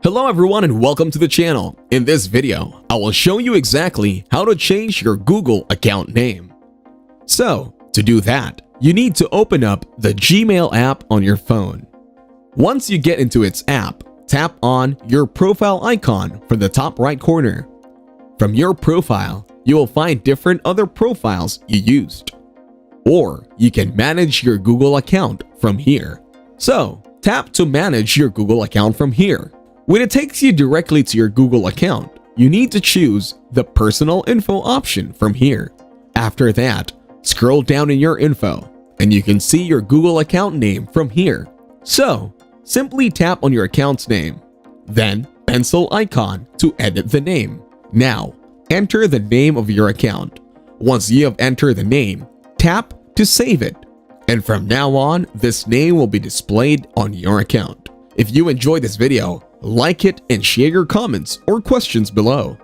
Hello everyone and welcome to the channel. In this video, I will show you exactly how to change your Google account name. So, to do that, you need to open up the Gmail app on your phone. Once you get into its app, tap on your profile icon from the top right corner. From your profile, you will find different other profiles you used. Or you can manage your Google account from here. So, tap to manage your Google account from here. When it takes you directly to your Google account, you need to choose the personal info option from here. After that, scroll down in your info and you can see your Google account name from here. So, simply tap on your account's name, then pencil icon to edit the name. Now, enter the name of your account. Once you have entered the name, tap to save it. And from now on, this name will be displayed on your account. If you enjoyed this video, like it and share your comments or questions below.